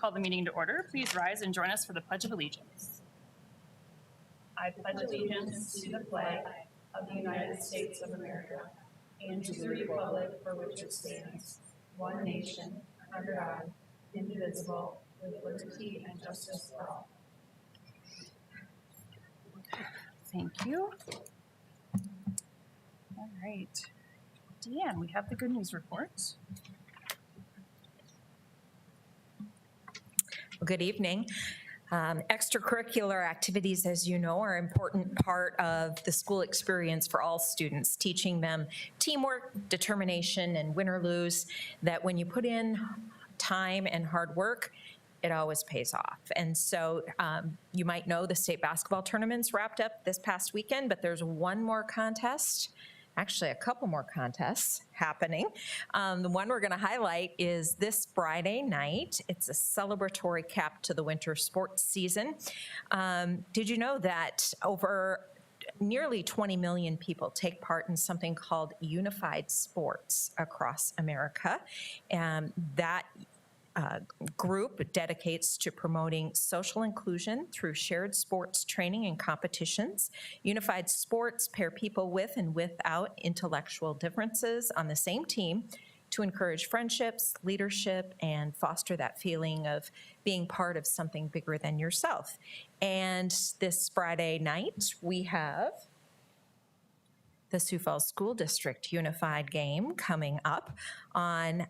call the meeting to order. Please rise and join us for the Pledge of Allegiance. I pledge allegiance to the flag of the United States of America and to the republic for which it stands, one nation, under God, indivisible, with liberty and justice for all. Thank you. All right. Deanne, we have the good news report. Well, good evening. Extracurricular activities, as you know, are an important part of the school experience for all students, teaching them teamwork, determination, and win or lose, that when you put in time and hard work, it always pays off. And so you might know the state basketball tournaments wrapped up this past weekend, but there's one more contest, actually a couple more contests happening. The one we're gonna highlight is this Friday night. It's a celebratory cap to the winter sports season. Did you know that over nearly 20 million people take part in something called unified sports across America? And that group dedicates to promoting social inclusion through shared sports training and competitions. Unified sports pair people with and without intellectual differences on the same team to encourage friendships, leadership, and foster that feeling of being part of something bigger than yourself. And this Friday night, we have the Sioux Falls School District Unified game coming up on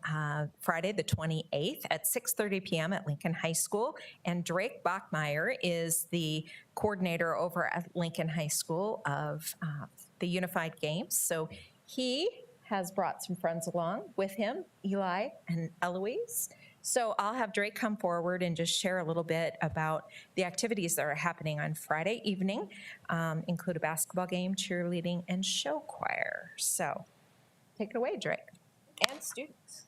Friday the 28th at 6:30 p.m. at Lincoln High School. And Drake Bachmeyer is the coordinator over at Lincoln High School of the Unified Games. So he has brought some friends along with him, Eli and Eloise. So I'll have Drake come forward and just share a little bit about the activities that are happening on Friday evening, include a basketball game, cheerleading, and show choir. So take it away, Drake, and students.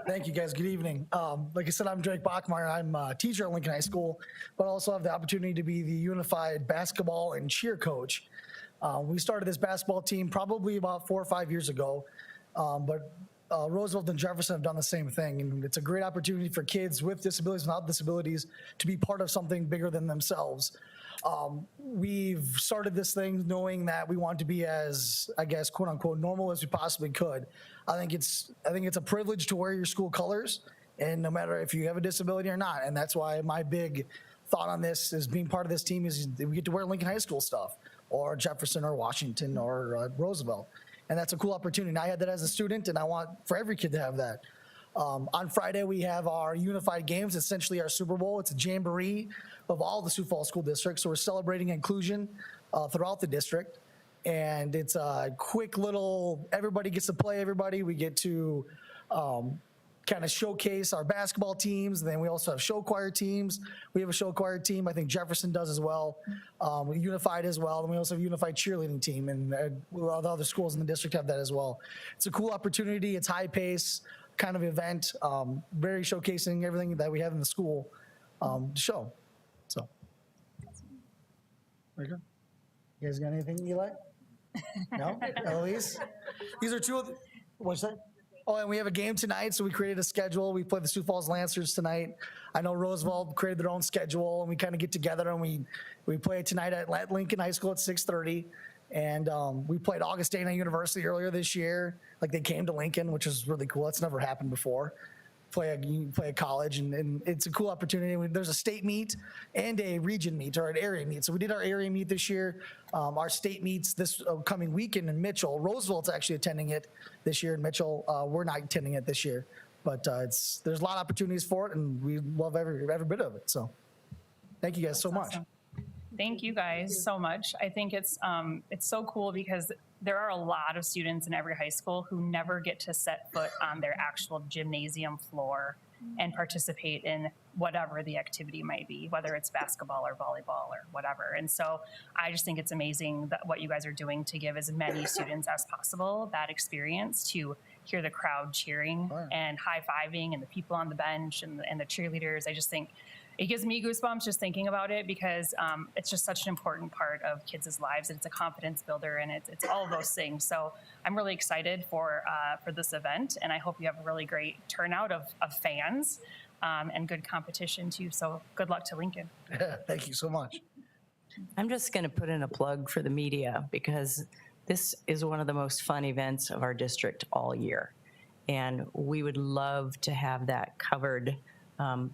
Thank you, guys. Good evening. Like I said, I'm Drake Bachmeyer. I'm a teacher at Lincoln High School, but also have the opportunity to be the unified basketball and cheer coach. We started this basketball team probably about 4 or 5 years ago, but Roosevelt and Jefferson have done the same thing, and it's a great opportunity for kids with disabilities and without disabilities to be part of something bigger than themselves. We've started this thing knowing that we want to be as, I guess, quote unquote, normal as we possibly could. I think it's a privilege to wear your school colors, and no matter if you have a disability or not. And that's why my big thought on this is being part of this team is we get to wear Lincoln High School stuff, or Jefferson or Washington or Roosevelt. And that's a cool opportunity. And I had that as a student, and I want for every kid to have that. On Friday, we have our unified games, essentially our Super Bowl. It's a jamboree of all the Sioux Falls School Districts. So we're celebrating inclusion throughout the district. And it's a quick little, everybody gets to play everybody. We get to kind of showcase our basketball teams. And then we also have show choir teams. We have a show choir team. I think Jefferson does as well. We unified as well. And we also have a unified cheerleading team. And the other schools in the district have that as well. It's a cool opportunity. It's high pace kind of event. Very showcasing everything that we have in the school to show. So, there you go. You guys got anything, Eli? No? Eloise? These are two of the, what's that? Oh, and we have a game tonight, so we created a schedule. We play the Sioux Falls Lancers tonight. I know Roosevelt created their own schedule, and we kind of get together and we play tonight at Lincoln High School at 6:30. And we played Augustana University earlier this year. Like they came to Lincoln, which is really cool. That's never happened before. You play a college, and it's a cool opportunity. There's a state meet and a region meet, or an area meet. So we did our area meet this year. Our state meets this coming weekend in Mitchell. Roosevelt's actually attending it this year in Mitchell. We're not attending it this year, but there's a lot of opportunities for it, and we love every bit of it. So thank you guys so much. Awesome. Thank you guys so much. I think it's so cool because there are a lot of students in every high school who never get to set foot on their actual gymnasium floor and participate in whatever the activity might be, whether it's basketball or volleyball or whatever. And so I just think it's amazing that what you guys are doing to give as many students as possible that experience to hear the crowd cheering and high-fiving and the people on the bench and the cheerleaders. I just think it gives me goosebumps just thinking about it because it's just such an important part of kids' lives. It's a confidence builder, and it's all of those things. So I'm really excited for this event, and I hope you have a really great turnout of fans and good competition too. So good luck to Lincoln. Thank you so much. I'm just going to put in a plug for the media because this is one of the most fun events of our district all year. And we would love to have that covered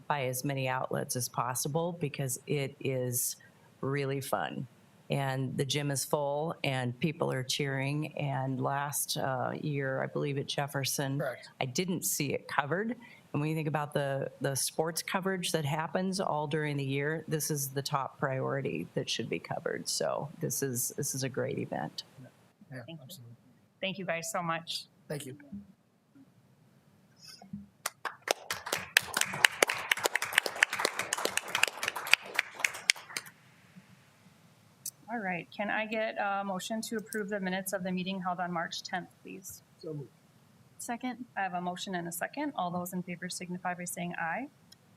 by as many outlets as possible because it is really fun. And the gym is full and people are cheering. And last year, I believe at Jefferson, Correct. I didn't see it covered. And when you think about the sports coverage that happens all during the year, this is the top priority that should be covered. So this is a great event. Yeah, Thank you. absolutely. Thank you guys so much. Thank you. All right, can I get a motion to approve the minutes of the meeting held on March 10th, please? So moved. Second. I have a motion and a second. All those in favor signify by saying aye.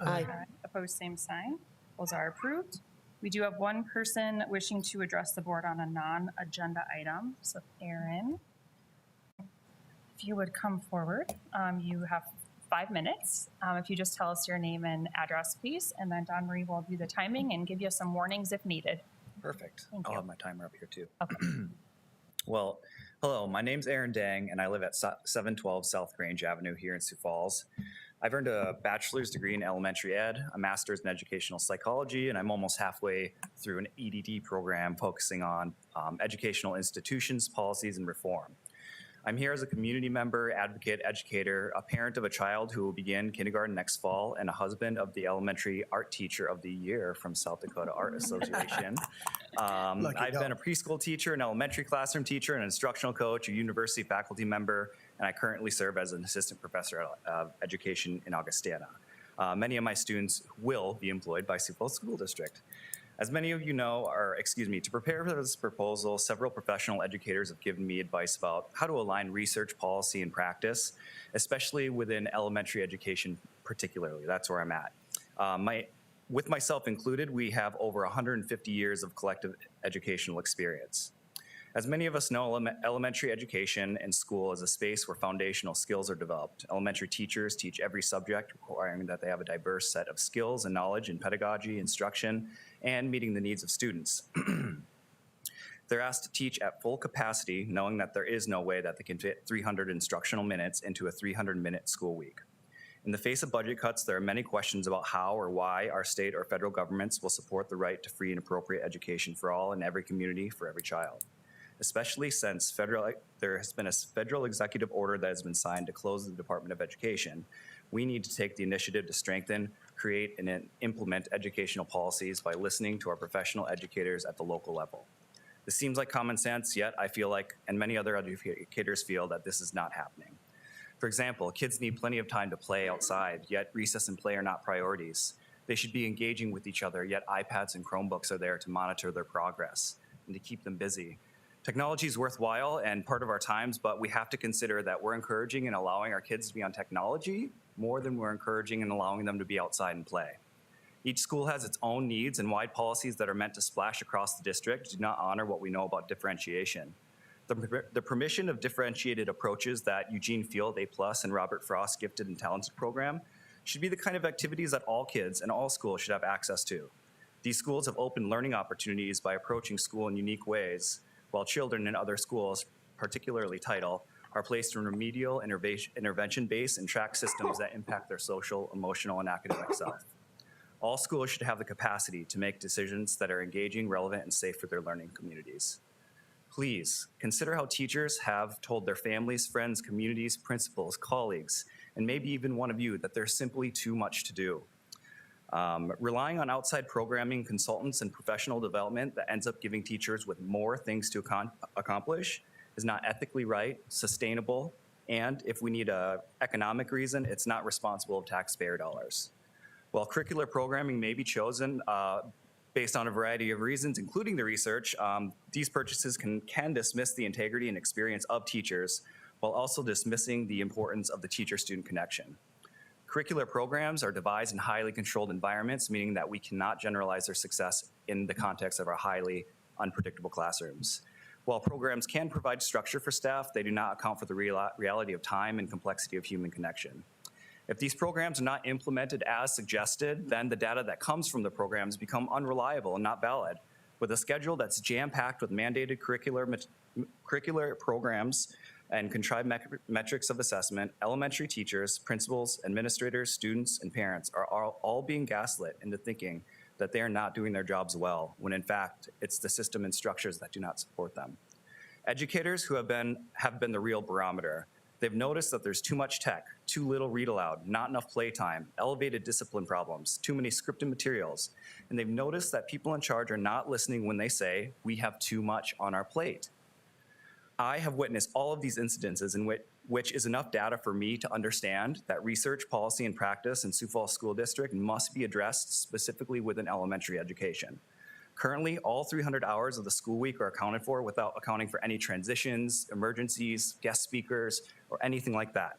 Aye. Opposed, same sign. Those are approved. We do have one person wishing to address the board on a non-agenda item. So Aaron, if you would come forward, you have 5 minutes. If you just tell us your name and address, please, and then Don Marie will do the timing and give you some warnings if needed. Perfect. Thank I'll you. have my timer up here too. Okay. Well, hello, my name's Aaron Dang, and I live at 712 South Grange Avenue here in Sioux Falls. I've earned a bachelor's degree in elementary ed, a master's in educational psychology, and I'm almost halfway through an EDD program focusing on educational institutions, policies, and reform. I'm here as a community member, advocate, educator, a parent of a child who will begin kindergarten next fall, and a husband of the elementary art teacher of the year from South Dakota Art Association. I've been a preschool teacher, an elementary classroom teacher, an instructional coach, a university faculty member, and I currently serve as an assistant professor of education in Augustana. Many of my students will be employed by Sioux Falls School District. As many of you know, to prepare for this proposal, several professional educators have given me advice about how to align research, policy, and practice, especially within elementary education particularly. That's where I'm at. With myself included, we have over 150 years of collective educational experience. As many of us know, elementary education and school is a space where foundational skills are developed. Elementary teachers teach every subject, requiring that they have a diverse set of skills and knowledge in pedagogy, instruction, and meeting the needs of students. They're asked to teach at full capacity, knowing that there is no way that they can fit 300 instructional minutes into a 300-minute school week. In the face of budget cuts, there are many questions about how or why our state or federal governments will support the right to free and appropriate education for all in every community for every child. Especially since there has been a federal executive order that has been signed to close the Department of Education, we need to take the initiative to strengthen, create, and implement educational policies by listening to our professional educators at the local level. This seems like common sense, yet I feel like, and many other educators feel, that this is not happening. For example, kids need plenty of time to play outside, yet recess and play are not priorities. They should be engaging with each other, yet iPads and Chromebooks are there to monitor their progress and to keep them busy. Technology is worthwhile and part of our times, but we have to consider that we're encouraging and allowing our kids to be on technology more than we're encouraging and allowing them to be outside and play. Each school has its own needs, and wide policies that are meant to splash across the district do not honor what we know about differentiation. The permission of differentiated approaches that Eugene Field A+ and Robert Frost Gifted and Talented program should be the kind of activities that all kids and all schools should have access to. These schools have opened learning opportunities by approaching school in unique ways, while children in other schools, particularly Title, are placed in remedial, intervention-based, and track systems that impact their social, emotional, and academic self. All schools should have the capacity to make decisions that are engaging, relevant, and safe for their learning communities. Please consider how teachers have told their families, friends, communities, principals, colleagues, and maybe even one of you that there's simply too much to do. Relying on outside programming, consultants, and professional development that ends up giving teachers with more things to accomplish is not ethically right, sustainable, and if we need an economic reason, it's not responsible of taxpayer dollars. While curricular programming may be chosen based on a variety of reasons, including the research, these purchases can dismiss the integrity and experience of teachers while also dismissing the importance of the teacher-student connection. Curricular programs are devised in highly controlled environments, meaning that we cannot generalize their success in the context of our highly unpredictable classrooms. While programs can provide structure for staff, they do not account for the reality of time and complexity of human connection. If these programs are not implemented as suggested, then the data that comes from the programs become unreliable and not valid. With a schedule that's jam-packed with mandated curricular programs and contrived metrics of assessment, elementary teachers, principals, administrators, students, and parents are all being gaslit into thinking that they are not doing their jobs well, when in fact, it's the system and structures that do not support them. Educators who have been the real barometer. They've noticed that there's too much tech, too little read aloud, not enough playtime, elevated discipline problems, too many scripted materials, and they've noticed that people in charge are not listening when they say, we have too much on our plate. I have witnessed all of these incidences in which is enough data for me to understand that research, policy, and practice in Sioux Falls School District must be addressed specifically within elementary education. Currently, all 300 hours of the school week are accounted for without accounting for any transitions, emergencies, guest speakers, or anything like that.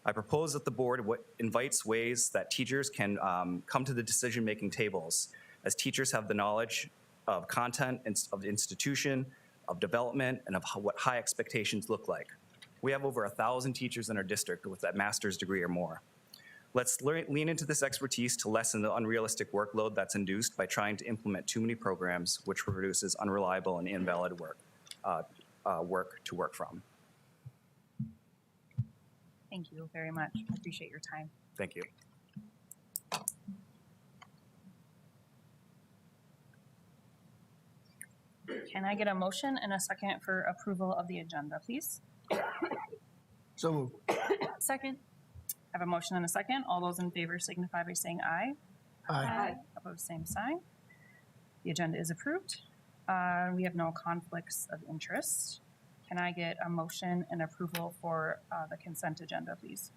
I propose that the board invites ways that teachers can come to the decision-making tables, as teachers have the knowledge of content, of the institution, of development, and of what high expectations look like. We have over 1,000 teachers in our district with a master's degree or more. Let's lean into this expertise to lessen the unrealistic workload that's induced by trying to implement too many programs, which produces unreliable and invalid work to work from. Thank you very much. I appreciate your time. Thank you. Can I get a motion and a second for approval of the agenda, please? So moved. Second. I have a motion and a second. All those in favor signify by saying aye. Aye. Opposed, same sign. The agenda is approved. We have no conflicts of interest. Can I get a motion and approval for the consent agenda, please?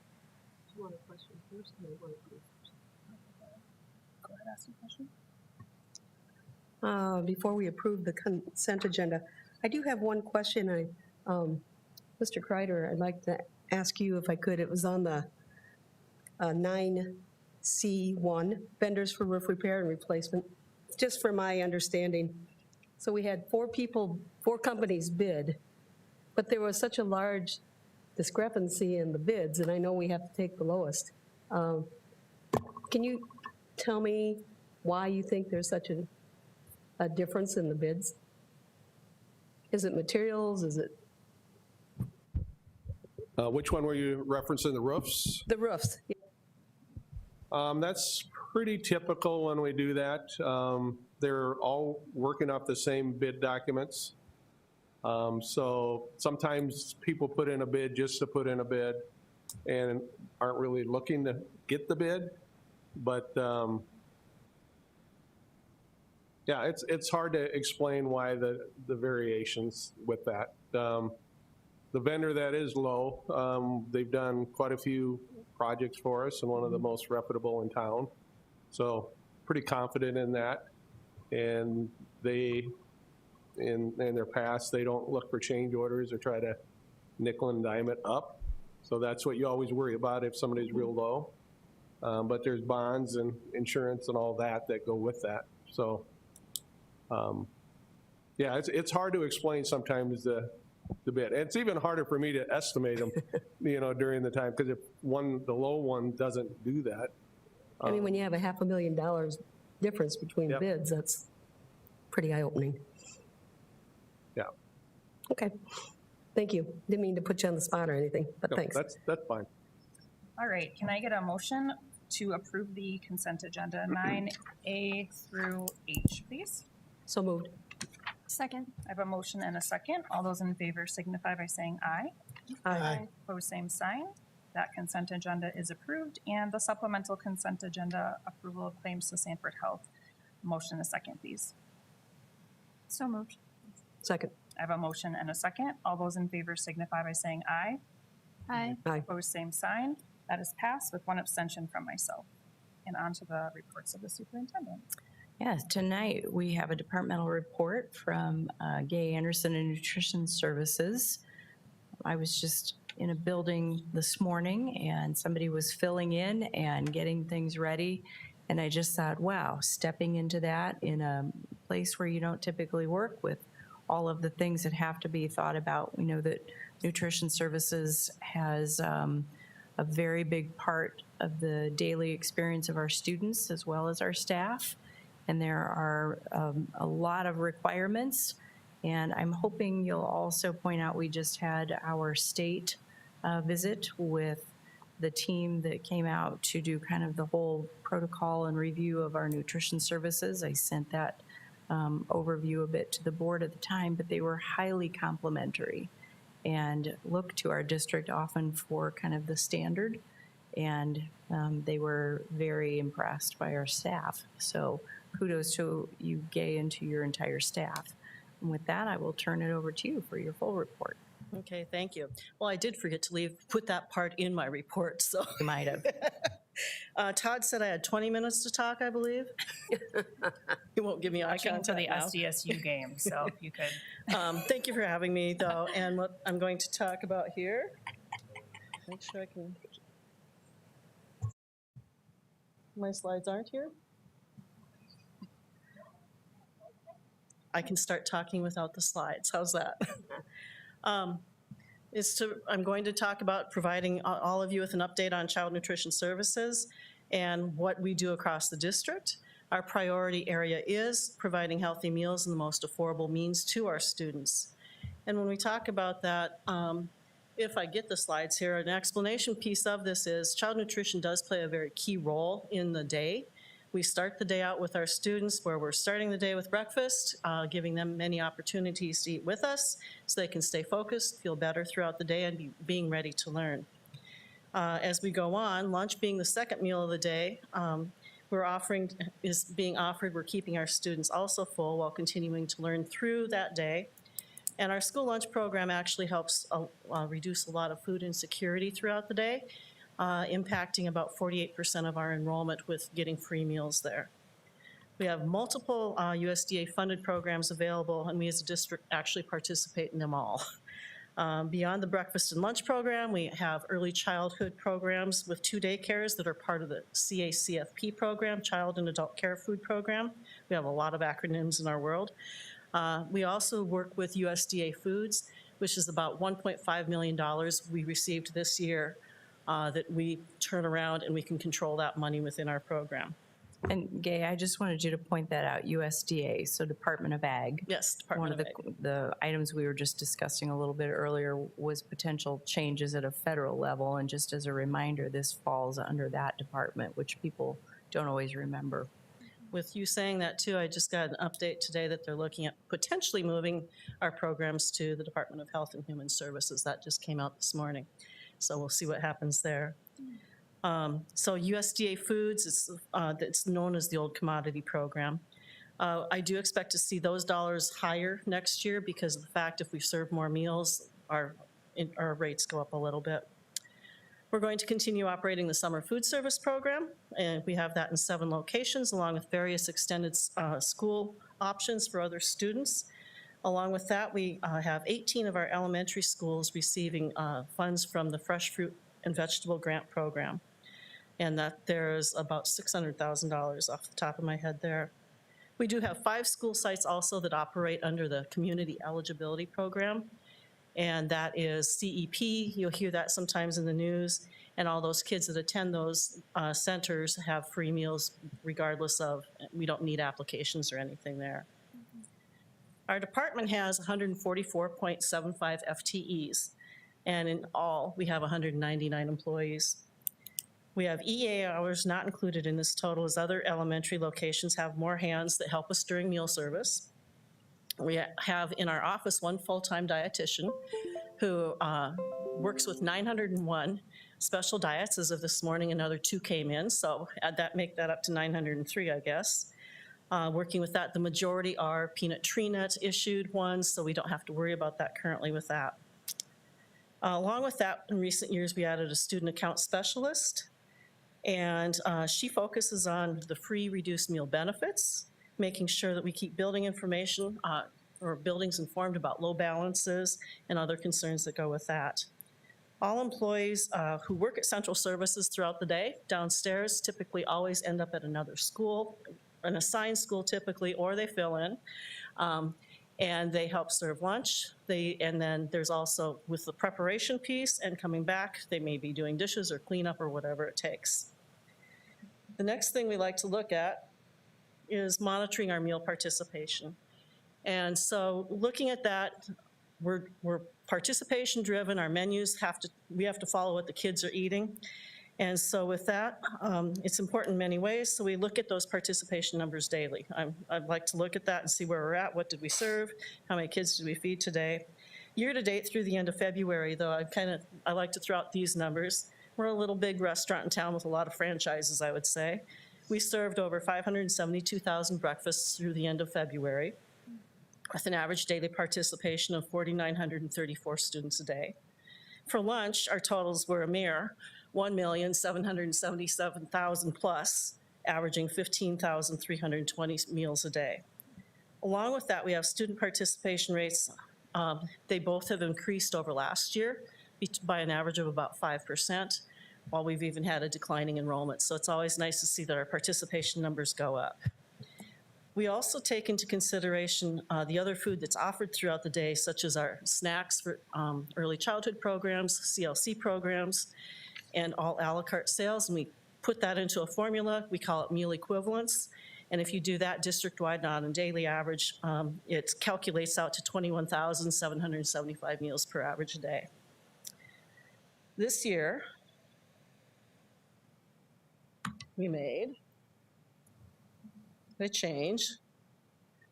Do you want a question first? Or you want to approve first? Go ahead, ask your question. Before we approve the consent agenda, I do have one question. Mr. Kreider, I'd like to ask you if I could. It was on the 9C1, vendors for roof repair and replacement, just for my understanding. So we had four companies bid, but there was such a large discrepancy in the bids, and I know we have to take the lowest. Can you tell me why you think there's such a difference in the bids? Is it materials? Is it? Which one were you referencing, the roofs? The roofs. That's pretty typical when we do that. They're all working off the same bid documents. So sometimes people put in a bid just to put in a bid and aren't really looking to get the bid. But yeah, it's hard to explain why the variations with that. The vendor that is low, they've done quite a few projects for us and one of the most reputable in town. So pretty confident in that. And they, in their past, they don't look for change orders or try to nickel and dime it up. So that's what you always worry about if somebody's real low. But there's bonds and insurance and all that go with that. So yeah, it's hard to explain sometimes the bid. And it's even harder for me to estimate them, during the time, because if the low one doesn't do that. I mean, when you have $500,000 difference between Yep. bids, that's pretty eye-opening. Yeah. Okay, thank you. Didn't mean to put you on the spot or anything, but No, thanks. that's fine. All right, can I get a motion to approve the consent agenda 9A through H, please? So moved. Second. I have a motion and a second. All those in favor signify by saying aye. Aye. Opposed, same sign. That consent agenda is approved. And the supplemental consent agenda, approval of claims to Sanford Health. Motion and a second, please. So moved. Second. I have a motion and a second. All those in favor signify by saying aye. Aye. Opposed, same sign. That is passed with one abstention from myself. And on to the reports of the superintendent. Yeah, tonight we have a departmental report from Gay Anderson and Nutrition Services. I was just in a building this morning, and somebody was filling in and getting things ready. And I just thought, wow, stepping into that in a place where you don't typically work with all of the things that have to be thought about. We know that nutrition services has a very big part of the daily experience of our students as well as our staff. And there are a lot of requirements. And I'm hoping you'll also point out, we just had our state visit with the team that came out to do kind of the whole protocol and review of our nutrition services. I sent that overview a bit to the board at the time, but they were highly complimentary and look to our district often for kind of the standard. And they were very impressed by our staff. So kudos to you, Gay, and to your entire staff. And with that, I will turn it over to you for your full report. Okay, thank you. Well, I did forget to put that part in my report, so. You might have. Todd said I had 20 minutes to talk, I believe. He won't give me eye Watching contact to the now. SDSU game, so if you could. Thank you for having me, though, and what I'm going to talk about here. Make sure I can. My slides aren't here. I can start talking without the slides. How's that? I'm going to talk about providing all of you with an update on child nutrition services and what we do across the district. Our priority area is providing healthy meals and the most affordable means to our students. And when we talk about that, if I get the slides here, an explanation piece of this is child nutrition does play a very key role in the day. We start the day out with our students where we're starting the day with breakfast, giving them many opportunities to eat with us so they can stay focused, feel better throughout the day, and being ready to learn. As we go on, lunch being the second meal of the day, we're keeping our students also full while continuing to learn through that day. And our school lunch program actually helps reduce a lot of food insecurity throughout the day, impacting about 48% of our enrollment with getting free meals there. We have multiple USDA-funded programs available, and we as a district actually participate in them all. Beyond the breakfast and lunch program, we have early childhood programs with 2 daycares that are part of the CACFP program, Child and Adult Care Food Program. We have a lot of acronyms in our world. We also work with USDA Foods, which is about $1.5 million we received this year that we turn around and we can control that money within our program. And Gay, I just wanted you to point that out, USDA, so Department of Ag. Yes, Department of Ag. One of the items we were just discussing a little bit earlier was potential changes at a federal level. And just as a reminder, this falls under that department, which people don't always remember. With you saying that too, I just got an update today that they're looking at potentially moving our programs to the Department of Health and Human Services. That just came out this morning. So we'll see what happens there. So USDA Foods, it's known as the old commodity program. I do expect to see those dollars higher next year because of the fact if we serve more meals, our rates go up a little bit. We're going to continue operating the summer food service program, and we have that in 7 locations along with various extended school options for other students. Along with that, we have 18 of our elementary schools receiving funds from the Fresh Fruit and Vegetable Grant Program. And that there's about $600,000 off the top of my head there. We do have 5 school sites also that operate under the Community Eligibility Program. And that is CEP, you'll hear that sometimes in the news. And all those kids that attend those centers have free meals regardless of, we don't need applications or anything there. Our department has 144.75 FTEs, and in all, we have 199 employees. We have EA hours not included in this total as other elementary locations have more hands that help us during meal service. We have in our office 1 full-time dietitian who works with 901 special diets. As of this morning, another 2 came in, so make that up to 903, I guess. Working with that, the majority are peanut tree nut issued ones, so we don't have to worry about that currently with that. Along with that, in recent years, we added a student account specialist, and she focuses on the free reduced meal benefits, making sure that we keep building information or buildings informed about low balances and other concerns that go with that. All employees who work at central services throughout the day downstairs typically always end up at another school, an assigned school typically, or they fill in. And they help serve lunch. And then there's also, with the preparation piece and coming back, they may be doing dishes or cleanup or whatever it takes. The next thing we like to look at is monitoring our meal participation. And so looking at that, we're participation driven. Our menus we have to follow what the kids are eating. And so with that, it's important in many ways. So we look at those participation numbers daily. I'd like to look at that and see where we're at. What did we serve? How many kids did we feed today? Year to date through the end of February, though, I like to throw out these numbers. We're a little big restaurant in town with a lot of franchises, I would say. We served over 572,000 breakfasts through the end of February, with an average daily participation of 4,934 students a day. For lunch, our totals were a mere 1,777,000 plus, averaging 15,320 meals a day. Along with that, we have student participation rates. They both have increased over last year by an average of about 5%, while we've even had a declining enrollment. So it's always nice to see that our participation numbers go up. We also take into consideration the other food that's offered throughout the day, such as our snacks for early childhood programs, CLC programs, and all a la carte sales. And we put that into a formula. We call it meal equivalents. And if you do that district-wide on a daily average, it calculates out to 21,775 meals per average a day. This year, we made a change.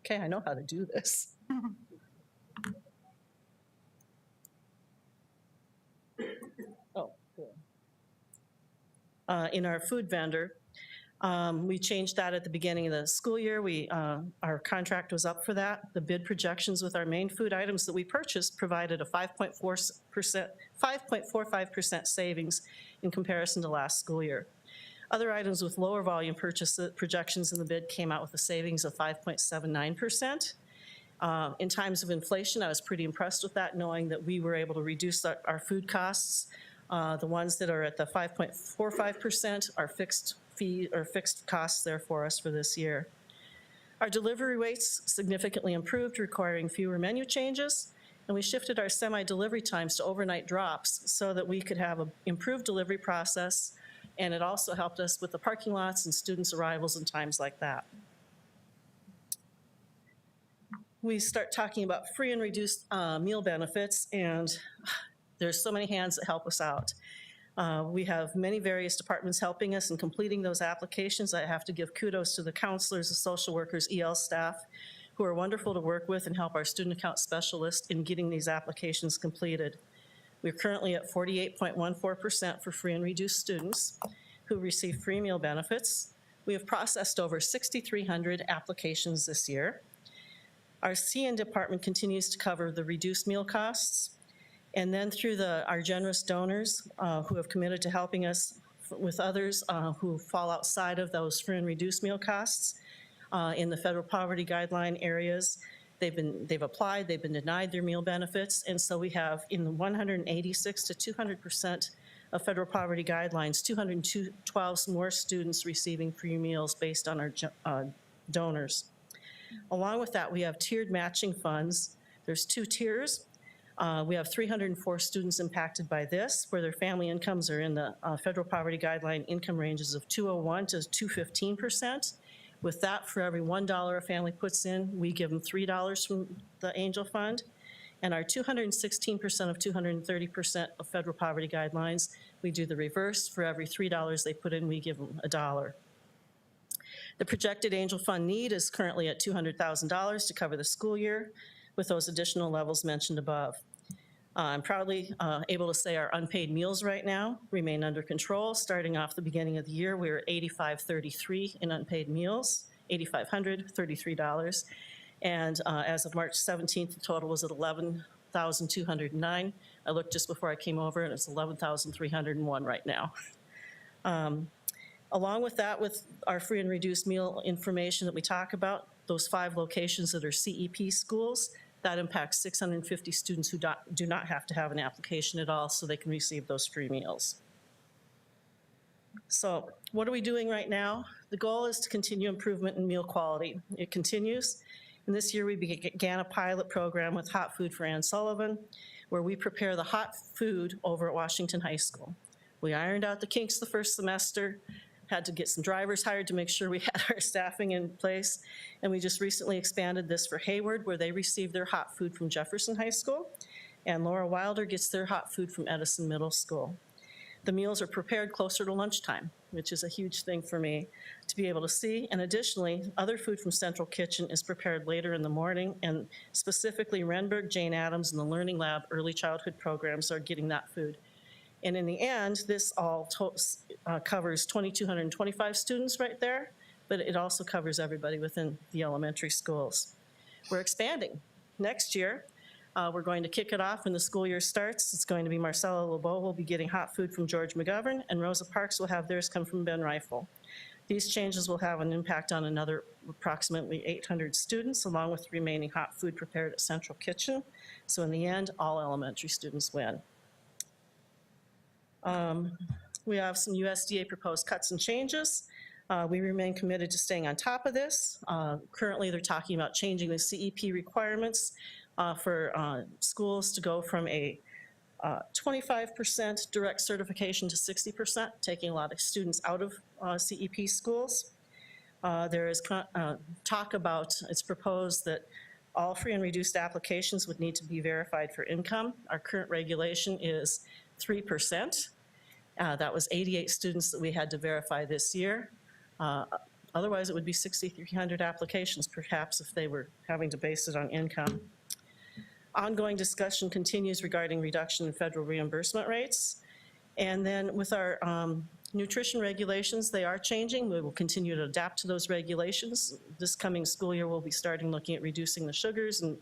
Okay, I know how to do this. Oh, cool. In our food vendor, we changed that at the beginning of the school year. Our contract was up for that. The bid projections with our main food items that we purchased provided a 5.45% savings in comparison to last school year. Other items with lower volume purchase projections in the bid came out with a savings of 5.79%. In times of inflation, I was pretty impressed with that, knowing that we were able to reduce our food costs. The ones that are at the 5.45% are fixed fee or fixed costs there for us for this year. Our delivery rates significantly improved, requiring fewer menu changes, and we shifted our semi-delivery times to overnight drops so that we could have an improved delivery process. And it also helped us with the parking lots and students' arrivals and times like that. We start talking about free and reduced meal benefits, and there's so many hands that help us out. We have many various departments helping us in completing those applications. I have to give kudos to the counselors, the social workers, EL staff, who are wonderful to work with and help our student account specialists in getting these applications completed. We're currently at 48.14% for free and reduced students who receive free meal benefits. We have processed over 6,300 applications this year. Our CN department continues to cover the reduced meal costs. And then through our generous donors who have committed to helping us with others who fall outside of those free and reduced meal costs in the federal poverty guideline areas, they've applied, they've been denied their meal benefits, and so we have in the 186 to 200% of federal poverty guidelines, 212 more students receiving free meals based on our donors. Along with that, we have tiered matching funds. There's 2 tiers. We have 304 students impacted by this, where their family incomes are in the federal poverty guideline income ranges of 201 to 215%. With that, for every $1 a family puts in, we give them $3 from the Angel Fund. And our 216% of 230% of federal poverty guidelines, we do the reverse. For every $3 they put in, we give them $1. The projected Angel Fund need is currently at $200,000 to cover the school year, with those additional levels mentioned above. I'm proudly able to say our unpaid meals right now remain under control. Starting off the beginning of the year, we were at $8,533 in unpaid meals, $8,533. And as of March 17th, the total was at $11,209. I looked just before I came over, and it's $11,301 right now. Along with that, with our free and reduced meal information that we talk about, those 5 locations that are CEP schools, That impacts 650 students who do not have to have an application at all, so they can receive those free meals. So what are we doing right now? The goal is to continue improvement in meal quality. It continues. And this year we began a pilot program with Hot Food for Ann Sullivan, where we prepare the hot food over at Washington High School. We ironed out the kinks the first semester, had to get some drivers hired to make sure we had our staffing in place. And we just recently expanded this for Hayward, where they receive their hot food from Jefferson High School. And Laura Wilder gets their hot food from Edison Middle School. The meals are prepared closer to lunchtime, which is a huge thing for me to be able to see. And additionally, other food from Central Kitchen is prepared later in the morning, and specifically Renberg, Jane Addams, and the Learning Lab early childhood programs are getting that food. And in the end, this all covers 2,225 students right there, but it also covers everybody within the elementary schools. We're expanding. Next year, we're going to kick it off when the school year starts. It's going to be Marcella LeBeau will be getting hot food from George McGovern, and Rosa Parks will have theirs come from Ben Rifle. These changes will have an impact on another approximately 800 students, along with the remaining hot food prepared at Central Kitchen. So in the end, all elementary students win. We have some USDA proposed cuts and changes. We remain committed to staying on top of this. Currently, they're talking about changing the CEP requirements for schools to go from a 25% direct certification to 60%, taking a lot of students out of CEP schools. There is talk about, it's proposed that all free and reduced applications would need to be verified for income. Our current regulation is 3%. That was 88 students that we had to verify this year. Otherwise, it would be 6,300 applications, perhaps, if they were having to base it on income. Ongoing discussion continues regarding reduction in federal reimbursement rates. And then with our nutrition regulations, they are changing. We will continue to adapt to those regulations. This coming school year, we'll be starting looking at reducing the sugars and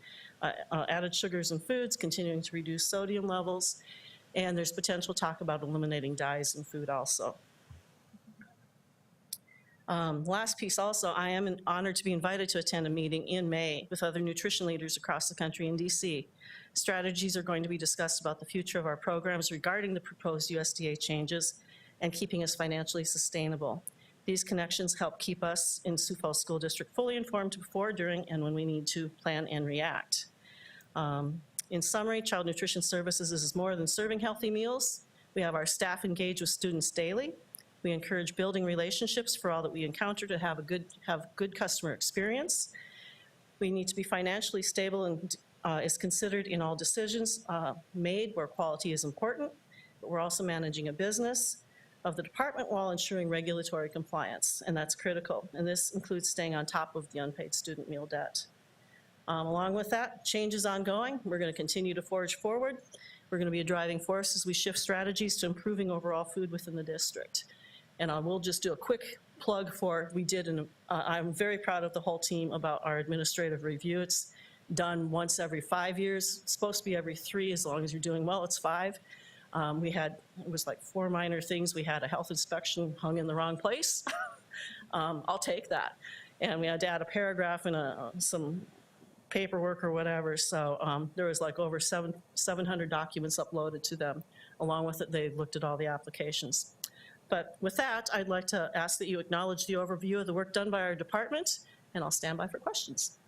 added sugars in foods, continuing to reduce sodium levels. And there's potential talk about eliminating dyes in food also. Last piece also, I am honored to be invited to attend a meeting in May with other nutrition leaders across the country in DC. Strategies are going to be discussed about the future of our programs regarding the proposed USDA changes and keeping us financially sustainable. These connections help keep us in Sioux Falls School District fully informed before, during, and when we need to plan and react. In summary, Child Nutrition Services is more than serving healthy meals. We have our staff engaged with students daily. We encourage building relationships for all that we encounter to have good customer experience. We need to be financially stable and is considered in all decisions made where quality is important, but we're also managing a business of the department while ensuring regulatory compliance, and that's critical. And this includes staying on top of the unpaid student meal debt. Along with that, change is ongoing. We're going to continue to forge forward. We're going to be a driving force as we shift strategies to improving overall food within the district. And I will just do a quick plug for, I'm very proud of the whole team about our administrative review. It's done once every 5 years. It's supposed to be every 3, as long as you're doing well, it's 5. It was like 4 minor things. We had a health inspection hung in the wrong place. I'll take that. And we had to add a paragraph and some paperwork or whatever. So there was like over 700 documents uploaded to them. Along with it, they looked at all the applications. But with that, I'd like to ask that you acknowledge the overview of the work done by our department, and I'll stand by for questions.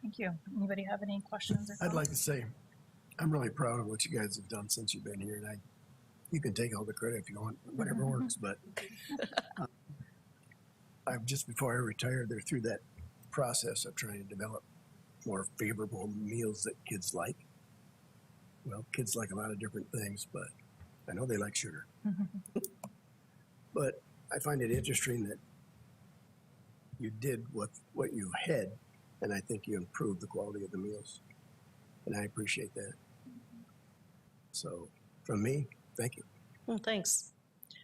Thank you. Anybody have any questions or comments? I'd like to say, I'm really proud of what you guys have done since you've been here, and you can take all the credit if you want, whatever works, but just before I retired, they're through that process of trying to develop more favorable meals that kids like. Well, kids like a lot of different things, but I know they like sugar. But I find it interesting that you did what you had, and I think you improved the quality of the meals, and I appreciate that. So from me, thank you. Well, thanks.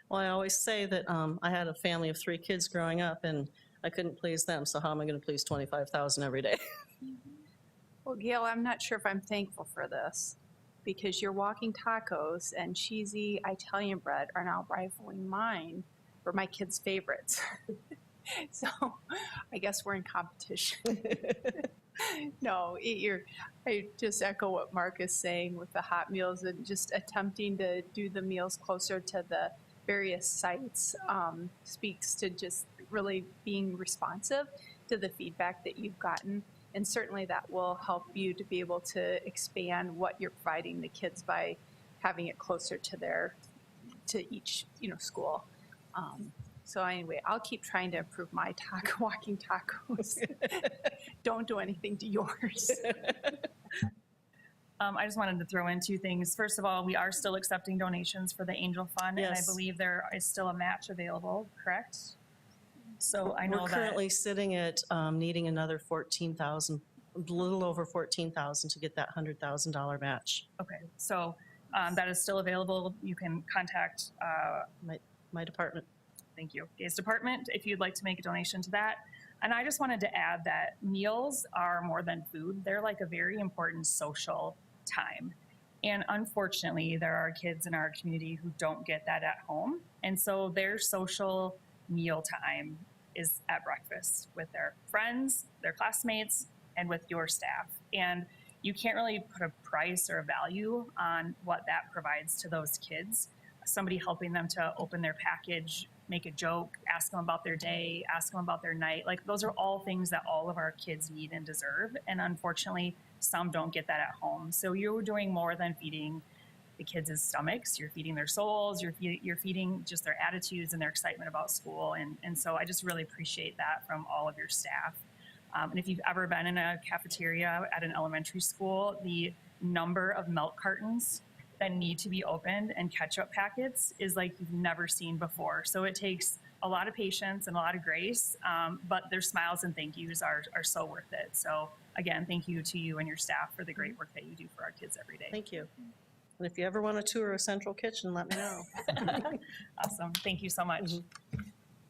Well, I always say that I had a family of 3 kids growing up, and I couldn't please them, so how am I going to please 25,000 every day? Well, Gail, I'm not sure if I'm thankful for this, because your walking tacos and cheesy Italian bread are now rivaling mine for my kids' favorites. So I guess we're in competition. No, I just echo what Mark is saying with the hot meals and just attempting to do the meals closer to the various sites speaks to just really being responsive to the feedback that you've gotten. And certainly that will help you to be able to expand what you're providing the kids by having it closer to each, school. So anyway, I'll keep trying to improve my walking tacos. Don't do anything to yours. I just wanted to throw in two things. First of all, we are still accepting donations for the Angel Fund, and I Yes. believe there is still a match available, correct? So I know We're that. currently sitting at needing another 14,000, a little over 14,000 to get that $100,000 match. Okay, so that is still available. You can contact, My department. thank you, Gays Department, if you'd like to make a donation to that. And I just wanted to add that meals are more than food. They're like a very important social time. And unfortunately, there are kids in our community who don't get that at home. And so their social meal time is at breakfast with their friends, their classmates, and with your staff. And you can't really put a price or a value on what that provides to those kids. Somebody helping them to open their package, make a joke, ask them about their day, ask them about their night. Like, those are all things that all of our kids need and deserve. And unfortunately, some don't get that at home. So you're doing more than feeding the kids' stomachs. You're feeding their souls. You're feeding just their attitudes and their excitement about school. And so I just really appreciate that from all of your staff. And if you've ever been in a cafeteria at an elementary school, the number of milk cartons that need to be opened and ketchup packets is like you've never seen before. So it takes a lot of patience and a lot of grace, but their smiles and thank yous are so worth it. So again, thank you to you and your staff for the great work that you do for our kids every day. Thank you. And if you ever want a tour of Central Kitchen, let me know. Awesome, thank you so much.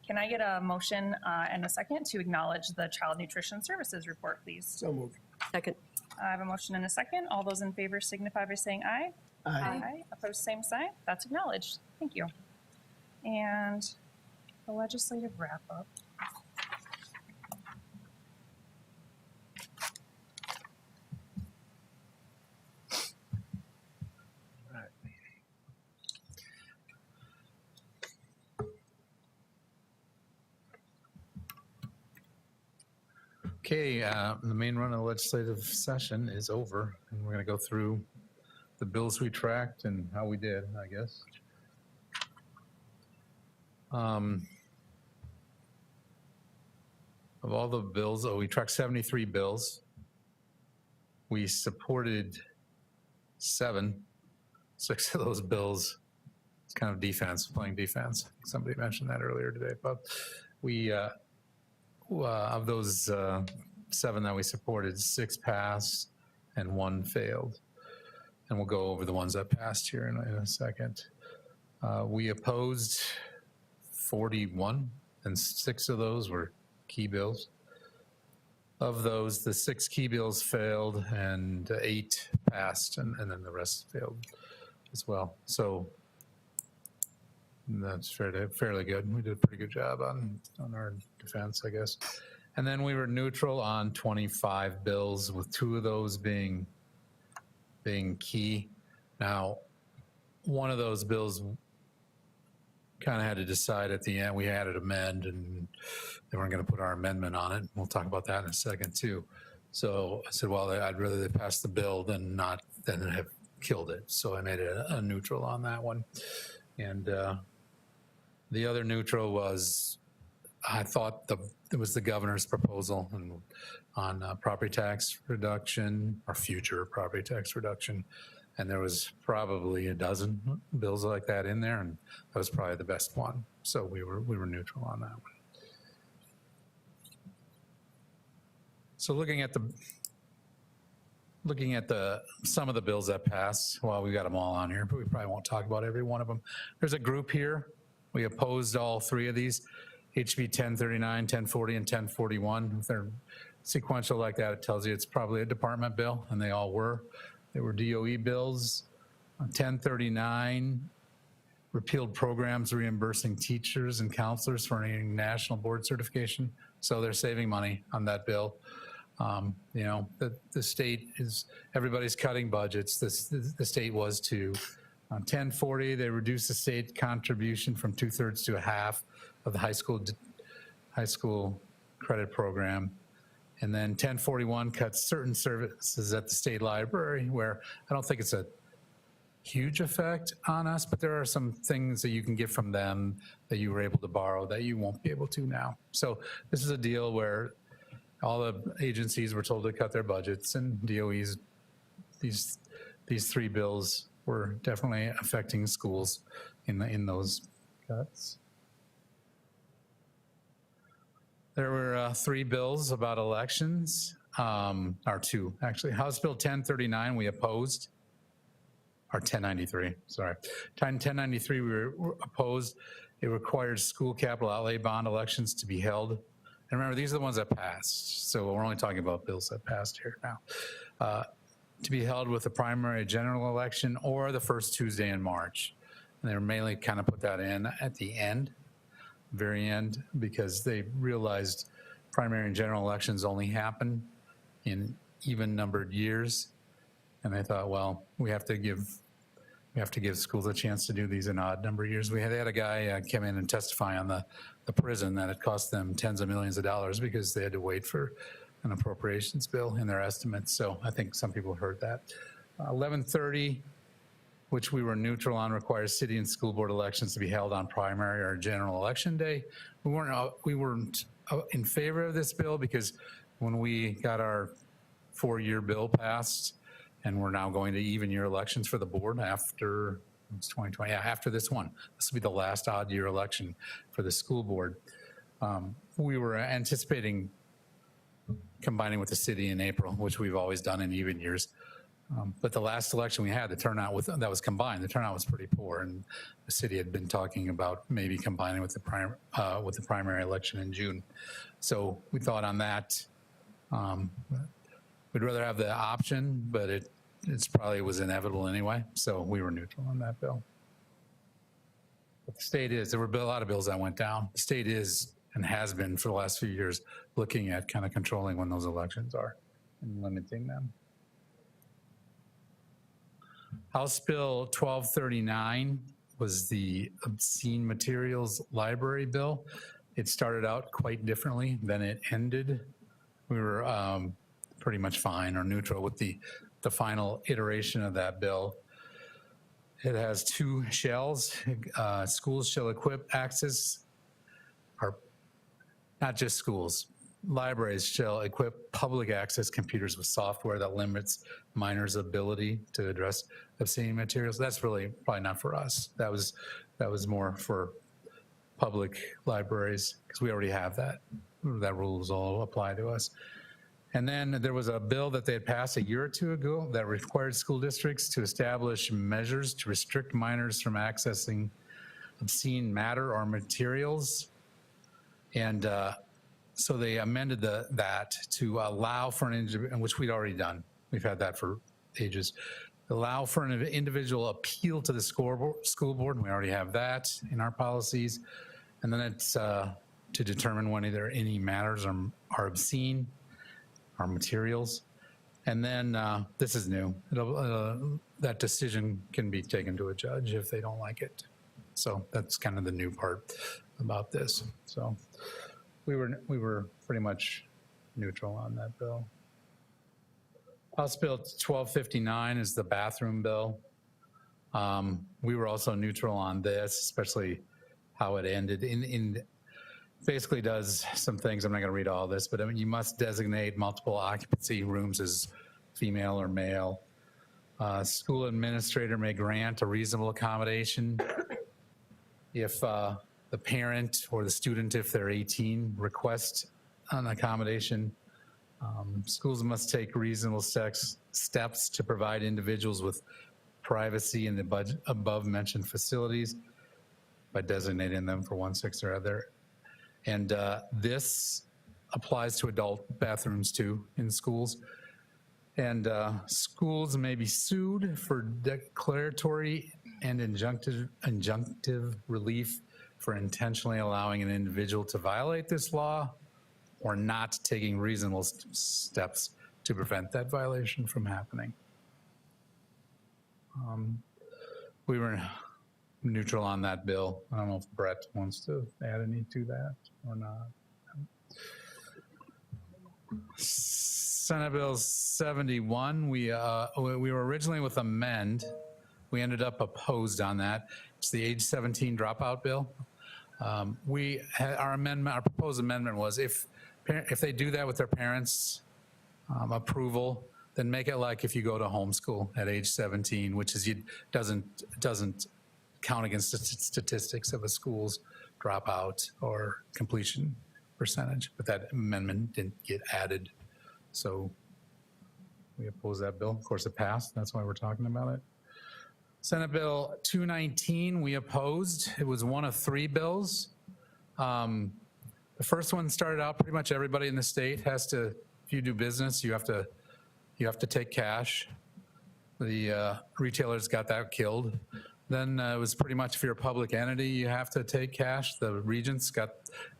Can I get a motion and a second to acknowledge the Child Nutrition Services report, please? So moved. Second. I have a motion and a second. All those in favor signify by saying aye. Aye. Opposed, same sign. That's acknowledged. Thank you. And the legislative wrap-up. Okay, the main run of the legislative session is over, and we're going to go through the bills we tracked and how we did, I guess. Of all the bills, we tracked 73 bills. We supported 7. 6 of those bills, it's kind of defense, playing defense. Somebody mentioned that earlier today, but we, of those 7 that we supported, 6 passed and 1 failed. And we'll go over the ones that passed here in a second. We opposed 41, and 6 of those were key bills. Of those, the 6 key bills failed and 8 passed, and then the rest failed as well. So that's fairly good. We did a pretty good job on our defense, I guess. And then we were neutral on 25 bills, with 2 of those being key. Now, one of those bills kind of had to decide at the end. We had it amend, and they weren't going to put our amendment on it. We'll talk about that in a second too. So I said, well, I'd rather they pass the bill than have killed it. So I made it a neutral on that one. And the other neutral was, I thought it was the governor's proposal on property tax reduction, or future property tax reduction. And there was probably a dozen bills like that in there, and that was probably the best one. So we were neutral on that one. So looking at some of the bills that passed, well, we got them all on here, but we probably won't talk about every one of them. There's a group here. We opposed all 3 of these, HB 1039, 1040, and 1041. If they're sequential like that, it tells you it's probably a department bill, and they all were. They were DOE bills. 1039 repealed programs reimbursing teachers and counselors for earning national board certification. So they're saving money on that bill. You know, the state is, everybody's cutting budgets. The state was too. On 1040, they reduced the state contribution from 2/3 to a half of the high school credit program. And then 1041 cuts certain services at the state library, where I don't think it's a huge effect on us, but there are some things that you can get from them that you were able to borrow that you won't be able to now. So this is a deal where all the agencies were told to cut their budgets, and DOE's, these three bills were definitely affecting schools in those cuts. There were three bills about elections, or two, actually. House Bill 1039, we opposed, or 1093, sorry. 1093, we were opposed. It requires school capital outlay bond elections to be held. And remember, these are the ones that passed, so we're only talking about bills that passed here now. To be held with the primary general election or the first Tuesday in March. And they mainly kind of put that in at the end, very end, because they realized primary and general elections only happen in even numbered years. And they thought, well, we have to give schools a chance to do these in odd number of years. They had a guy come in and testify on the prison that it cost them tens of millions of dollars because they had to wait for an appropriations bill in their estimates. So I think some people heard that. 1130, which we were neutral on, requires city and school board elections to be held on primary or general election day. We weren't in favor of this bill because when we got our 4-year bill passed, and we're now going to even year elections for the board after, it's 2020, yeah, after this one. This will be the last odd year election for the school board. We were anticipating combining with the city in April, which we've always done in even years. But the last election we had, the turnout that was combined, the turnout was pretty poor, and the city had been talking about maybe combining with the primary election in June. So we thought on that. We'd rather have the option, but it's probably was inevitable anyway. So we were neutral on that bill. But the state is, there were a lot of bills that went down. The state is and has been for the last few years looking at kind of controlling when those elections are and limiting them. House Bill 1239 was the obscene materials library bill. It started out quite differently than it ended. We were pretty much fine or neutral with the final iteration of that bill. It has two shells. Schools shall equip access, or not just schools, libraries shall equip public access computers with software that limits minors' ability to address obscene materials. That's really probably not for us. That was more for public libraries because we already have that. That rules all apply to us. And then there was a bill that they had passed a year or two ago that required school districts to establish measures to restrict minors from accessing obscene matter or materials. And so they amended that to allow for an individual, which we'd already done. We've had that for ages. Allow for an individual appeal to the school board, and we already have that in our policies. And then it's to determine when either any matters are obscene, our materials. And then this is new. That decision can be taken to a judge if they don't like it. So that's kind of the new part about this. So we were pretty much neutral on that bill. House Bill 1259 is the bathroom bill. We were also neutral on this, especially how it ended. Basically does some things, I'm not gonna read all this, but I mean, you must designate multiple occupancy rooms as female or male. School administrator may grant a reasonable accommodation if the parent or the student, if they're 18, request an accommodation. Schools must take reasonable steps to provide individuals with privacy in the above mentioned facilities by designating them for 1/6 or other. And this applies to adult bathrooms too in schools. And schools may be sued for declaratory and injunctive relief for intentionally allowing an individual to violate this law or not taking reasonable steps to prevent that violation from happening. We were neutral on that bill. I don't know if Brett wants to add any to that or not. Senate Bill 71, we were originally with amend. We ended up opposed on that. It's the age 17 dropout bill. Our proposed amendment was if they do that with their parents' approval, then make it like if you go to homeschool at age 17, which is doesn't count against the statistics of a school's dropout or completion percentage. But that amendment didn't get added, so we oppose that bill. Of course, it passed. That's why we're talking about it. Senate Bill 219, we opposed. It was one of 3 bills. The first one started out pretty much everybody in the state has to, if you do business, you have to take cash. The retailers got that killed. Then it was pretty much if you're a public entity, you have to take cash. The regents got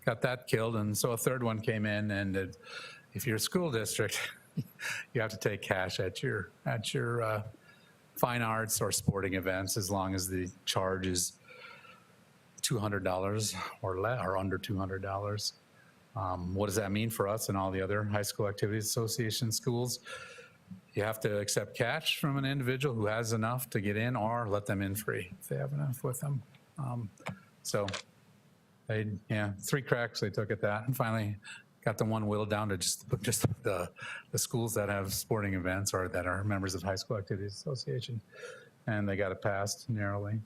that killed, and so a third one came in, and if you're a school district, you have to take cash at your fine arts or sporting events, as long as the charge is $200 or under $200. What does that mean for us and all the other high school activities association schools? You have to accept cash from an individual who has enough to get in, or let them in free if they have enough with them. So 3 cracks they took at that, and finally got the one whittled down to just the schools that have sporting events or that are members of high school activities association, and they got it passed narrowly.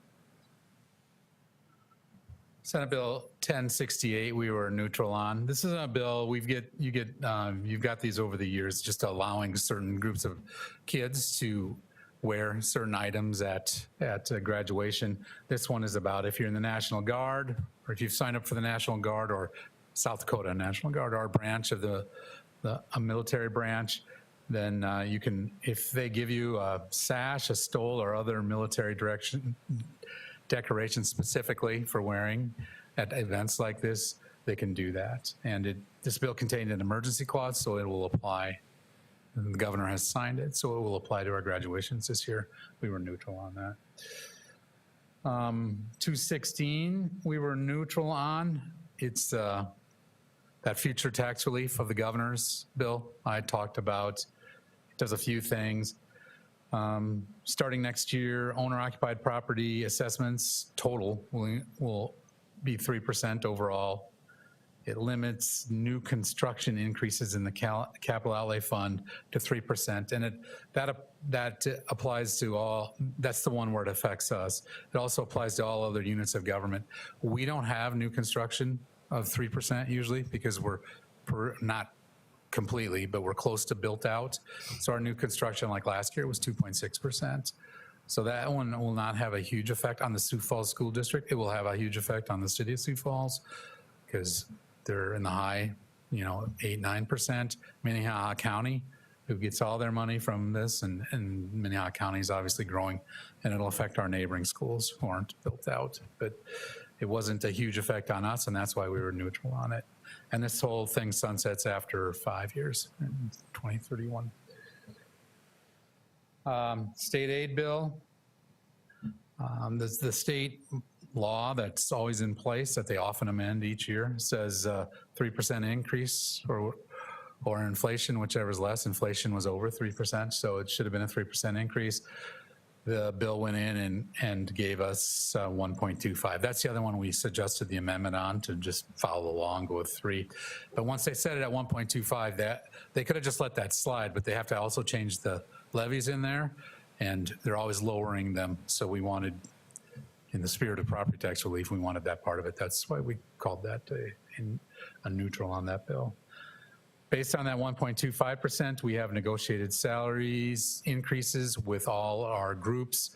Senate Bill 1068, we were neutral on. This is a bill you've got these over the years, just allowing certain groups of kids to wear certain items at graduation. This one is about if you're in the National Guard, or if you've signed up for the National Guard or South Dakota National Guard, our branch of a military branch, then you can, if they give you a sash, a stole, or other military decoration specifically for wearing at events like this, they can do that. And this bill contained an emergency clause, so it will apply. And the governor has signed it, so it will apply to our graduations this year. We were neutral on that. 216, we were neutral on. It's that future tax relief of the governor's bill I talked about. It does a few things. Starting next year, owner-occupied property assessments total will be 3% overall. It limits new construction increases in the capital outlay fund to 3%, and that applies to all. That's the one where it affects us. It also applies to all other units of government. We don't have new construction of 3% usually because we're not completely, but we're close to built out. So our new construction, like last year, was 2.6%. So that one will not have a huge effect on the Sioux Falls School District. It will have a huge effect on the city of Sioux Falls because they're in the high, 8-9%. Minnehaha County, who gets all their money from this, and Minnehaha County is obviously growing, and it'll affect our neighboring schools who aren't built out. But it wasn't a huge effect on us, and that's why we were neutral on it. And this whole thing sunsets after 5 years in 2031. State aid bill. The state law that's always in place that they often amend each year says 3% increase or inflation, whichever is less. Inflation was over 3%, so it should have been a 3% increase. The bill went in and gave us 1.25. That's the other one we suggested the amendment on, to just follow the law and go with 3. But once they set it at 1.25, that they could have just let that slide, but they have to also change the levies in there, and they're always lowering them. So we wanted, in the spirit of property tax relief, we wanted that part of it. That's why we called that a neutral on that bill. Based on that 1.25%, we have negotiated salaries increases with all our groups.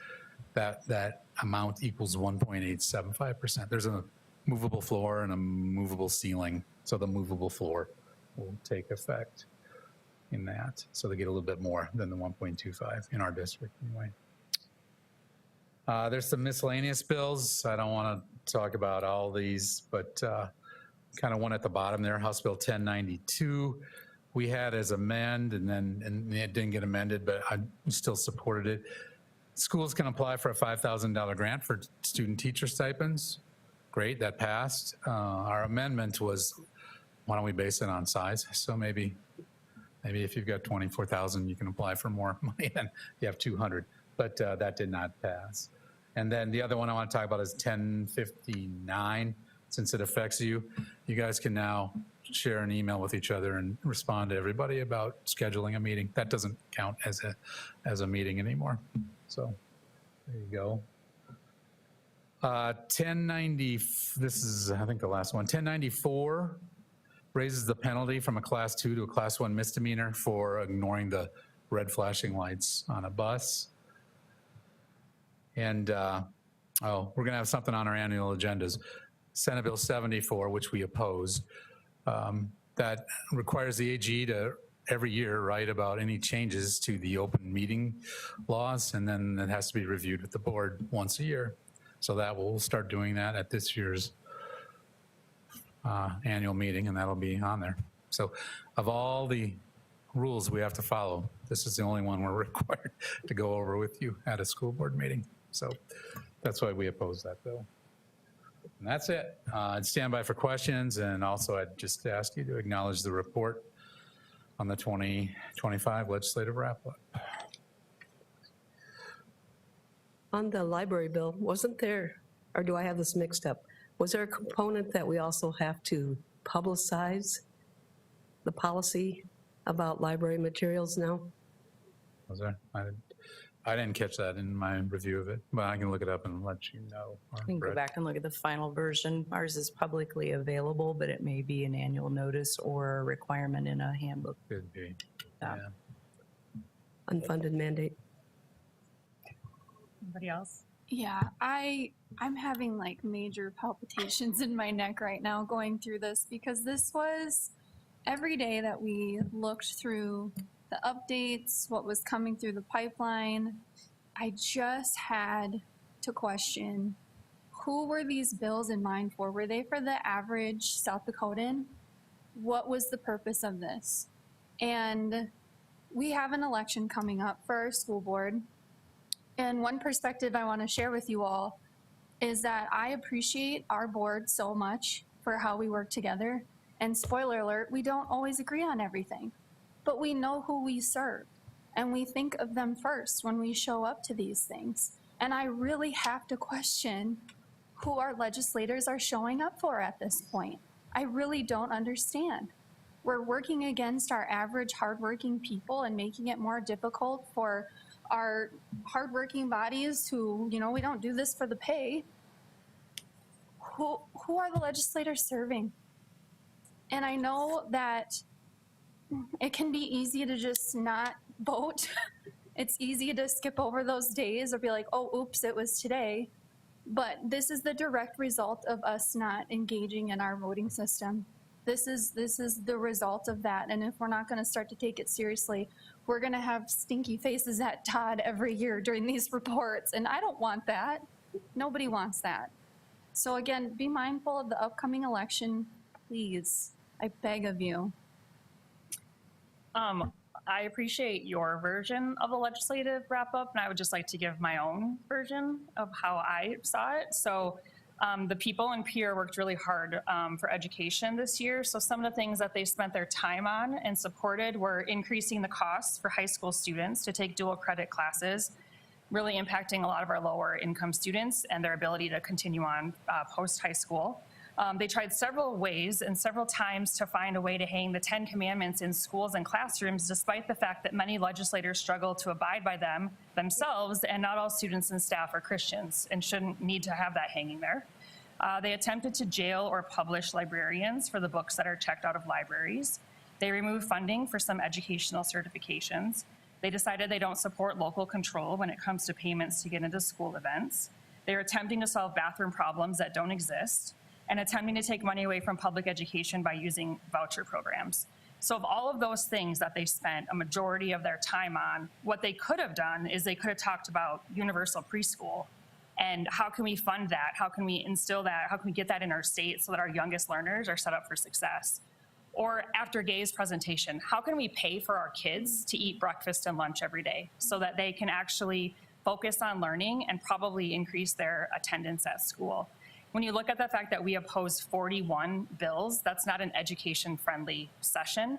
That amount equals 1.875%. There's a movable floor and a movable ceiling, so the movable floor will take effect in that. So they get a little bit more than the 1.25 in our district anyway. There's some miscellaneous bills. I don't want to talk about all these, but kind of one at the bottom there, House Bill 1092. We had as amend, and it didn't get amended, but I still supported it. Schools can apply for a $5,000 grant for student teacher stipends. Great, that passed. Our amendment was, why don't we base it on size? So maybe if you've got 24,000, you can apply for more money than you have 200, but that did not pass. And then the other one I want to talk about is 1059. Since it affects you, you guys can now share an email with each other and respond to everybody about scheduling a meeting. That doesn't count as a meeting anymore. So there you go. 1090, this is, I think, the last one. 1094 raises the penalty from a class 2 to a class 1 misdemeanor for ignoring the red flashing lights on a bus. And, we're going to have something on our annual agendas. Senate Bill 74, which we oppose, that requires the AG to every year write about any changes to the open meeting laws, and then it has to be reviewed with the board once a year. So that we'll start doing that at this year's annual meeting, and that'll be on there. So of all the rules we have to follow, this is the only one we're required to go over with you at a school board meeting. So that's why we oppose that bill. And that's it. I'd stand by for questions, and also I'd just ask you to acknowledge the report on the 2025 legislative wrap-up. On the library bill, wasn't there, or do I have this mixed up? Was there a component that we also have to publicize the policy about library materials now? Was there? I didn't catch that in my review of it, but I can look it up and let you know. We can go back and look at the final version. Ours is publicly available, but it may be an annual notice or a requirement in a handbook. Could be. Yeah. Unfunded mandate. Anybody else? Yeah, I'm having like major palpitations in my neck right now going through this, because this was every day that we looked through the updates, what was coming through the pipeline. I just had to question, who were these bills in mind for? Were they for the average South Dakotan? What was the purpose of this? And we have an election coming up for our school board. And one perspective I want to share with you all is that I appreciate our board so much for how we work together. And spoiler alert, we don't always agree on everything, but we know who we serve and we think of them first when we show up to these things. And I really have to question who our legislators are showing up for at this point. I really don't understand. We're working against our average hardworking people and making it more difficult for our hardworking bodies who, you know, we don't do this for the pay. Who are the legislators serving? And I know that it can be easy to just not vote. It's easy to skip over those days or be like, oh, oops, it was today. But this is the direct result of us not engaging in our voting system. This is the result of that. And if we're not going to start to take it seriously, we're going to have stinky faces at Todd every year during these reports. And I don't want that. Nobody wants that. So again, be mindful of the upcoming election, please. I beg of you. I appreciate your version of the legislative wrap-up, and I would just like to give my own version of how I saw it. So the people in Pierre worked really hard for education this year. So some of the things that they spent their time on and supported were increasing the costs for high school students to take dual credit classes, really impacting a lot of our lower income students and their ability to continue on post-high school. They tried several ways and several times to find a way to hang the 10 Commandments in schools and classrooms, despite the fact that many legislators struggle to abide by them themselves, and not all students and staff are Christians and shouldn't need to have that hanging there. They attempted to jail or publish librarians for the books that are checked out of libraries. They removed funding for some educational certifications. They decided they don't support local control when it comes to payments to get into school events. They're attempting to solve bathroom problems that don't exist, and attempting to take money away from public education by using voucher programs. So of all of those things that they spent a majority of their time on, what they could have done is they could have talked about universal preschool And how can we fund that? How can we instill that? How can we get that in our state so that our youngest learners are set up for success? Or after Gay's presentation, how can we pay for our kids to eat breakfast and lunch every day so that they can actually focus on learning and probably increase their attendance at school? When you look at the fact that we opposed 41 bills, that's not an education-friendly session.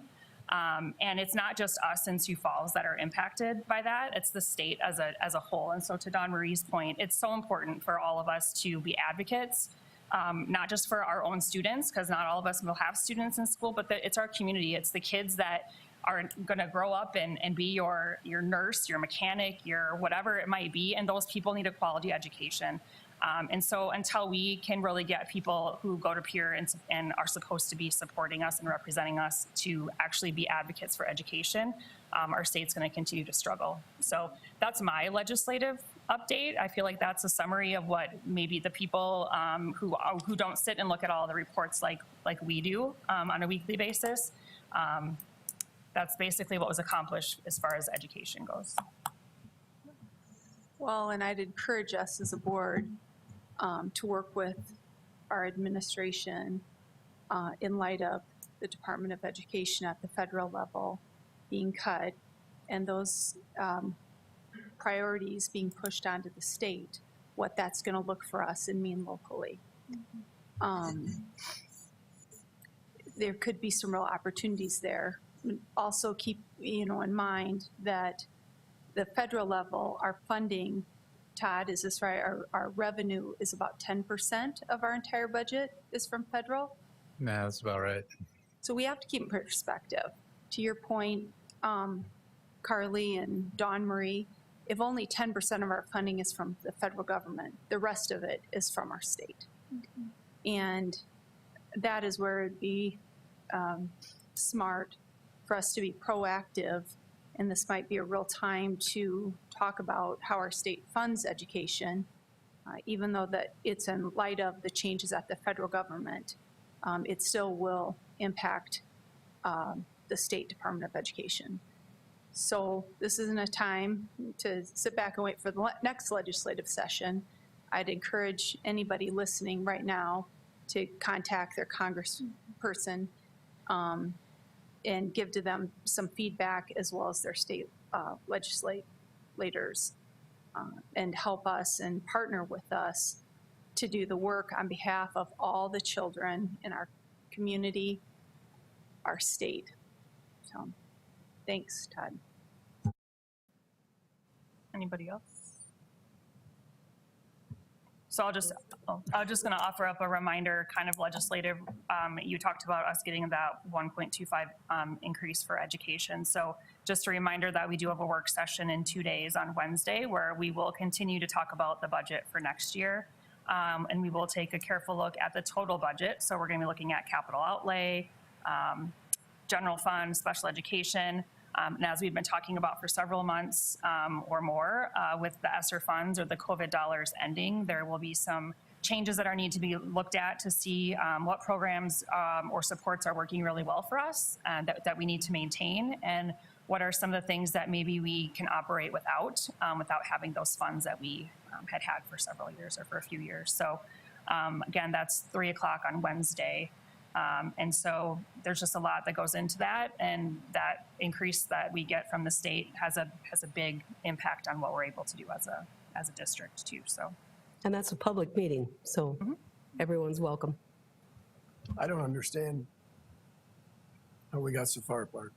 And it's not just us in Sioux Falls that are impacted by that, it's the state as a whole. And so to Dawn Marie's point, it's so important for all of us to be advocates, not just for our own students, because not all of us will have students in school, but it's our community. It's the kids that are going to grow up and be your nurse, your mechanic, your whatever it might be, and those people need a quality education. And so until we can really get people who go to peer and are supposed to be supporting us and representing us to actually be advocates for education, our state's going to continue to struggle. So that's my legislative update. I feel like that's a summary of what maybe the people who don't sit and look at all the reports like we do on a weekly basis. That's basically what was accomplished as far as education goes. Well, and I'd encourage us as a board to work with our administration in light of the Department of Education at the federal level being cut and those priorities being pushed onto the state, what that's going to look for us and mean locally. There could be some real opportunities there. Also keep in mind that the federal level, our funding, Todd, is this right? Our revenue is about 10% of our entire budget is from federal. Nah, that's about right. So we have to keep in perspective. To your point, Carly and Dawn Marie, if only 10% of our funding is from the federal government, the rest of it is from our state. And that is where it'd be smart for us to be proactive, and this might be a real time to talk about how our state funds education, even though that it's in light of the changes at the federal government, it still will impact the State Department of Education. So this isn't a time to sit back and wait for the next legislative session. I'd encourage anybody listening right now to contact their congressperson and give to them some feedback, as well as their state legislators, and help us and partner with us to do the work on behalf of all the children in our community, our state. So thanks, Todd. Anybody else? So I was just going to offer up a reminder, kind of legislative. You talked about us getting that 1.25 increase for education. So just a reminder that we do have a work session in 2 days on Wednesday where we will continue to talk about the budget for next year. And we will take a careful look at the total budget. So we're going to be looking at capital outlay, general fund, special education. And as we've been talking about for several months or more, with the ESSER funds or the COVID dollars ending, there will be some changes that are need to be looked at to see what programs or supports are working really well for us that we need to maintain, and what are some of the things that maybe we can operate without having those funds that we had for several years or for a few years. So again, that's 3 o'clock on Wednesday. And so there's just a lot that goes into that, and that increase that we get from the state has a big impact on what we're able to do as a district too. So, And that's a public meeting, so everyone's welcome. I don't understand how we got so far apart.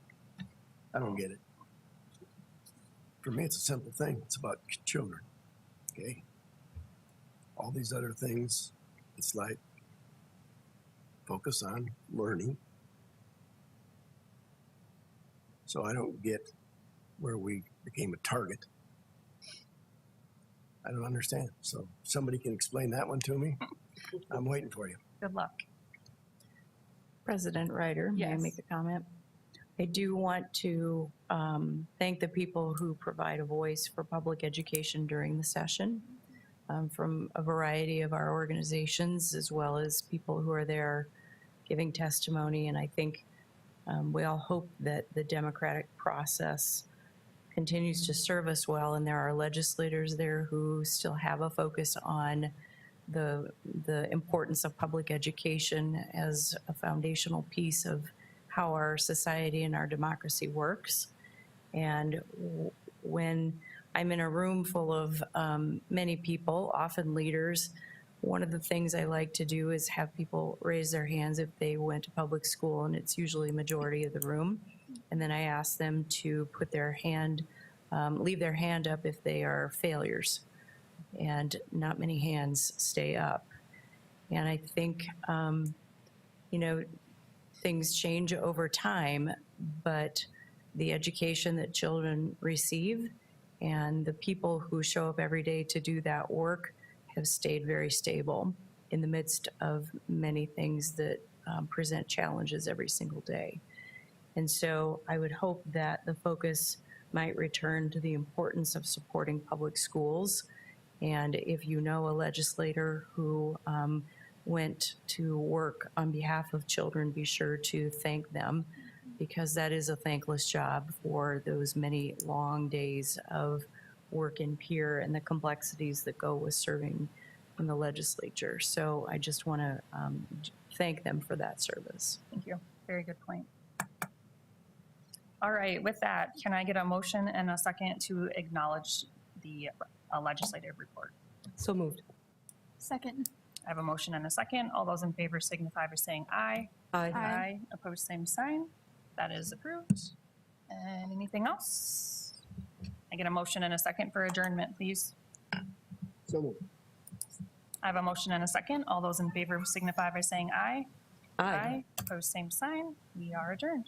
I don't get it. For me, it's a simple thing. It's about children, okay? All these other things, it's like, focus on learning. So I don't get where we became a target. I don't understand. So if somebody can explain that one to me, I'm waiting for you. good luck. President Ryder, may I Yes. make a comment? I do want to thank the people who provide a voice for public education during the session, from a variety of our organizations, as well as people who are there giving testimony. And I think we all hope that the democratic process continues to serve us well, and there are legislators there who still have a focus on the importance of public education as a foundational piece of how our society and our democracy works. And when I'm in a room full of many people, often leaders, one of the things I like to do is have people raise their hands if they went to public school, and it's usually a majority of the room. And then I ask them to put their hand, leave their hand up if they are failures. And not many hands stay up. And I think, you know, things change over time, but the education that children receive and the people who show up every day to do that work have stayed very stable in the midst of many things that present challenges every single day. And so I would hope that the focus might return to the importance of supporting public schools. And if you know a legislator who went to work on behalf of children, be sure to thank them, because that is a thankless job for those many long days of work in peer and the complexities that go with serving in the legislature. So I just want to thank them for that service. Thank you. Very good point. All right, with that, can I get a motion and a second to acknowledge the legislative report? So moved. Second. I have a motion and a second. All those in favor signify by saying aye. Aye. Opposed, same sign. That is approved. And anything else? I get a motion and a second for adjournment, please. So moved. I have a motion and a second. All those in favor signify by saying aye. Opposed, same sign. We are adjourned.